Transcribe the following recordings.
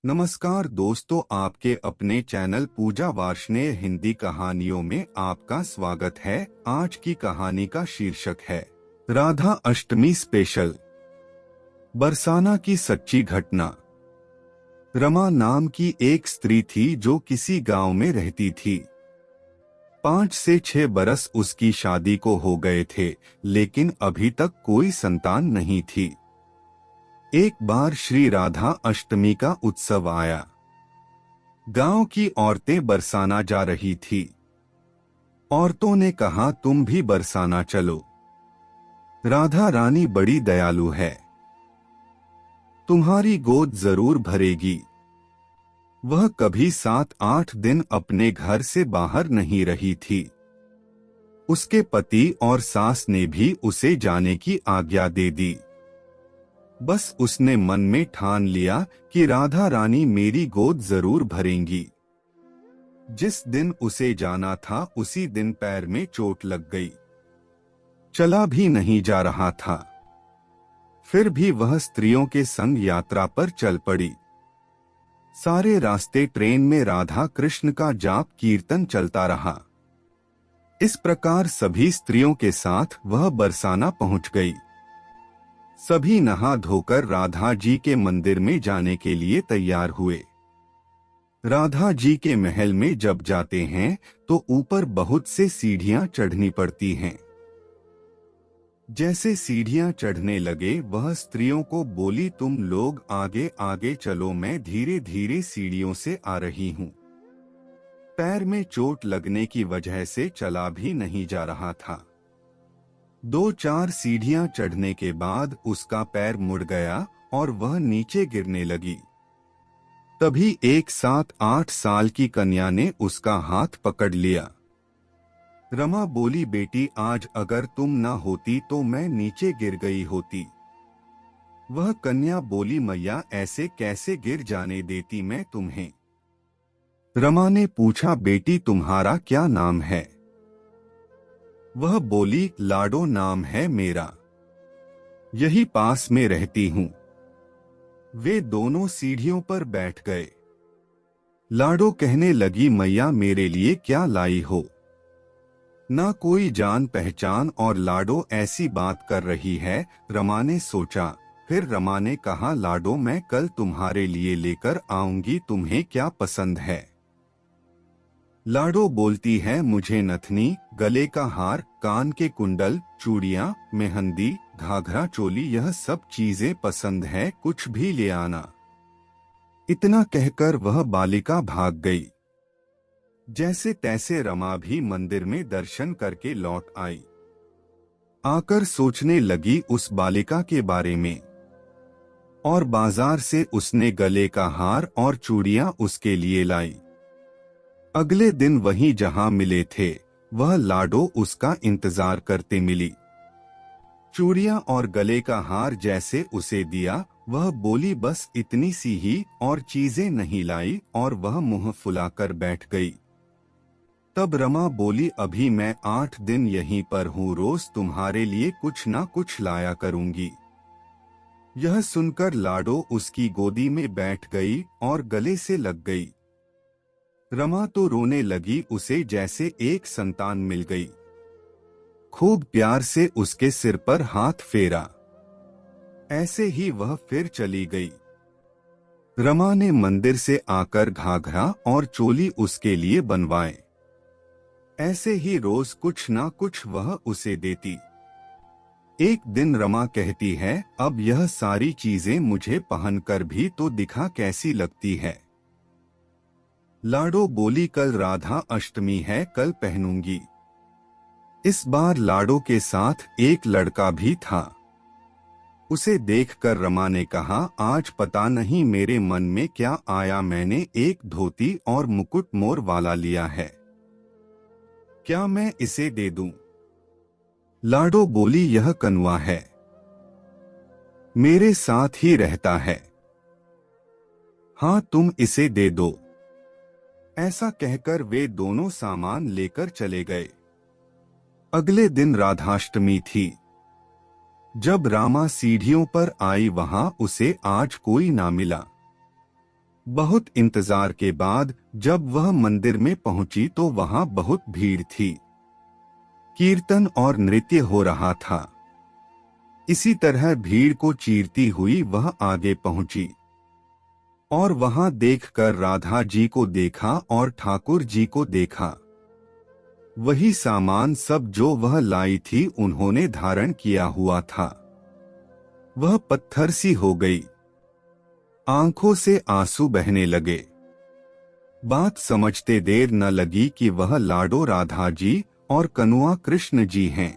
नमस्कार दोस्तों, आपके अपने चैनल पूजा वार्ष्णेय हिंदी कहानियों में आपका स्वागत है। आज की कहानी का शीर्षक है राधा अष्टमी स्पेशल। बरसाना की सच्ची घटना। रमा नाम की एक स्त्री थी जो किसी गांव में रहती थी। 5 से 6 बरस उसकी शादी को हो गए थे, लेकिन अभी तक कोई संतान नहीं थी। एक बार श्री राधा अष्टमी का उत्सव आया। गांव की औरतें बरसाना जा रही थी। औरतों ने कहा, तुम भी बरसाना चलो। राधा रानी बड़ी दयालु है, तुम्हारी गोद जरूर भरेगी। वह कभी 7-8 दिन अपने घर से बाहर नहीं रही थी। उसके पति और सास ने भी उसे जाने की आज्ञा दे दी। बस उसने मन में ठान लिया कि राधा रानी मेरी गोद जरूर भरेंगी। जिस दिन उसे जाना था उसी दिन पैर में चोट लग गई। चला भी नहीं जा रहा था। फिर भी वह स्त्रियों के संग यात्रा पर चल पड़ी। सारे रास्ते ट्रेन में राधा कृष्ण का जाप कीर्तन चलता रहा। इस प्रकार सभी स्त्रियों के साथ वह बरसाना पहुंच गई। सभी नहा धोकर राधा जी के मंदिर में जाने के लिए तैयार हुए। राधा जी के महल में जब जाते हैं तो ऊपर बहुत से सीढ़ियां चढ़नी पड़ती हैं। जैसे सीढ़ियां चढ़ने लगे वह स्त्रियों को बोली, तुम लोग आगे आगे चलो, मैं धीरे धीरे सीढ़ियों से आ रही हूँ। पैर में चोट लगने की वजह से चला भी नहीं जा रहा था। 2-4 सीढ़ियां चढ़ने के बाद उसका पैर मुड़ गया और वह नीचे गिरने लगी। तभी एक 7-8 साल की कन्या ने उसका हाथ पकड़ लिया। रमा बोली, बेटी, आज अगर तुम ना होती तो मैं नीचे गिर गई होती। वह कन्या बोली, मैया, ऐसे कैसे गिर जाने देती मैं तुम्हें। रमा ने पूछा, बेटी, तुम्हारा क्या नाम है। वह बोली, लाडो नाम है मेरा, यही पास में रहती हूँ। वे दोनों सीढ़ियों पर बैठ गए। लाडो कहने लगी, मैया, मेरे लिए क्या लाई हो। ना कोई जान पहचान और लाडो ऐसी बात कर रही है। रमा ने सोचा। फिर रमा ने कहा, लाडो, मैं कल तुम्हारे लिए लेकर आऊंगी, तुम्हें क्या पसंद है। लाडो बोलती है, मुझे नथनी, गले का हार, कान के कुंडल, चूड़ियां, मेहंदी, घाघरा चोली, यह सब चीजें पसंद है, कुछ भी ले आना। इतना कहकर वह बालिका भाग गई। जैसे तैसे रमा भी मंदिर में दर्शन करके लौट आई। आकर सोचने लगी उस बालिका के बारे में, और बाजार से उसने गले का हार और चूड़ियां उसके लिए लाई। अगले दिन वहीं जहां मिले थे वह लाडो उसका इंतजार करते मिली। चूड़ियां और गले का हार जैसे उसे दिया, वह बोली, बस इतनी सी ही, और चीजें नहीं लाई, और वह मुंह फुलाकर बैठ गई। तब रमा बोली, अभी मैं 8 दिन यहीं पर हूँ, रोज तुम्हारे लिए कुछ ना कुछ लाया करूंगी। यह सुनकर लाडो उसकी गोदी में बैठ गई और गले से लग गई। रमा तो रोने लगी, उसे जैसे एक संतान मिल गई। खूब प्यार से उसके सिर पर हाथ फेरा। ऐसे ही वह फिर चली गई। रमा ने मंदिर से आकर घाघरा और चोली उसके लिए बनवाए। ऐसे ही रोज कुछ ना कुछ वह उसे देती। एक दिन रमा कहती है, अब यह सारी चीजें मुझे पहनकर भी तो दिखा कैसी लगती है। लाडो बोली, कल राधा अष्टमी है, कल पहनूंगी। इस बार लाडो के साथ एक लड़का भी था। उसे देखकर रमा ने कहा, आज पता नहीं मेरे मन में क्या आया, मैंने एक धोती और मुकुट मोर वाला लिया है, क्या मैं इसे दे दूं। लाडो बोली, यह कनुआ है, मेरे साथ ही रहता है, हाँ तुम इसे दे दो। ऐसा कहकर वे दोनों सामान लेकर चले गए। अगले दिन राधाष्टमी थी। जब रामा सीढ़ियों पर आई वहां उसे आज कोई ना मिला। बहुत इंतजार के बाद जब वह मंदिर में पहुंची तो वहां बहुत भीड़ थी। कीर्तन और नृत्य हो रहा था। इसी तरह भीड़ को चीरती हुई वह आगे पहुंची और वहां देखकर राधा जी को देखा और ठाकुर जी को देखा। वही सामान सब जो वह लाई थी उन्होंने धारण किया हुआ था। वह पत्थर सी हो गई। आंखों से आंसू बहने लगे। बात समझते देर न लगी कि वह लाडो राधा जी और कनुआ कृष्ण जी हैं।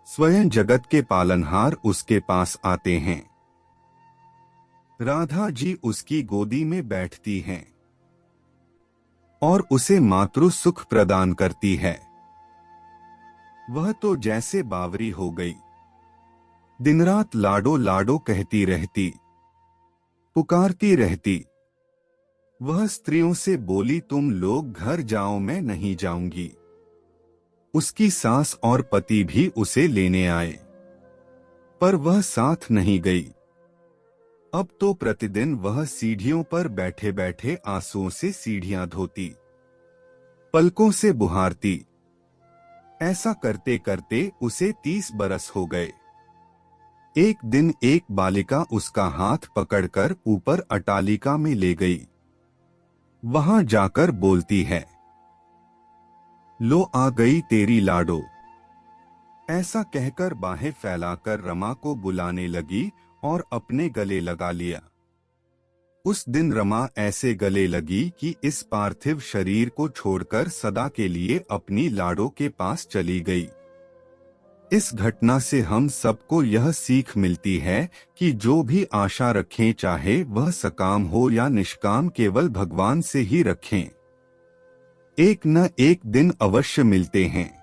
स्वयं जगत के पालनहार उसके पास आते हैं। राधा जी उसकी गोदी में बैठती हैं और उसे मातृ सुख प्रदान करती है। वह तो जैसे बावरी हो गई। दिन रात लाडो लाडो कहती रहती, पुकारती रहती। वह स्त्रियों से बोली, तुम लोग घर जाओ, मैं नहीं जाऊंगी। उसकी सास और पति भी उसे लेने आए, पर वह साथ नहीं गई। अब तो प्रतिदिन वह सीढ़ियों पर बैठे बैठे आंसुओं से सीढ़ियां धोती, पलकों से बुहारती। ऐसा करते करते उसे 30 बरस हो गए। एक दिन एक बालिका उसका हाथ पकड़कर ऊपर अटालिका में ले गई। वहां जाकर बोलती है, लो आ गई तेरी लाडो। ऐसा कहकर बाहें फैलाकर रमा को बुलाने लगी और अपने गले लगा लिया। उस दिन रमा ऐसे गले लगी कि इस पार्थिव शरीर को छोड़कर सदा के लिए अपनी लाडो के पास चली गई। इस घटना से हम सबको यह सीख मिलती है कि जो भी आशा रखें, चाहे वह सकाम हो या निष्काम, केवल भगवान से ही रखें। एक न एक दिन अवश्य मिलते हैं।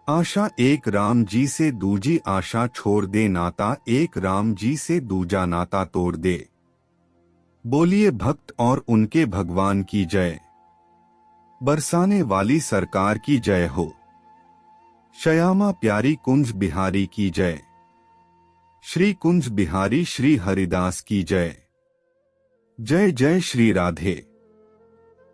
आशा एक राम जी से दूजी आशा छोड़ दे, नाता एक राम जी से दूजा नाता तोड़ दे। बोलिए भक्त और उनके भगवान की जय। बरसाने वाली सरकार की जय हो। श्यामा प्यारी कुंज बिहारी की जय। श्री कुंज बिहारी श्री हरिदास की जय। जय जय श्री राधे।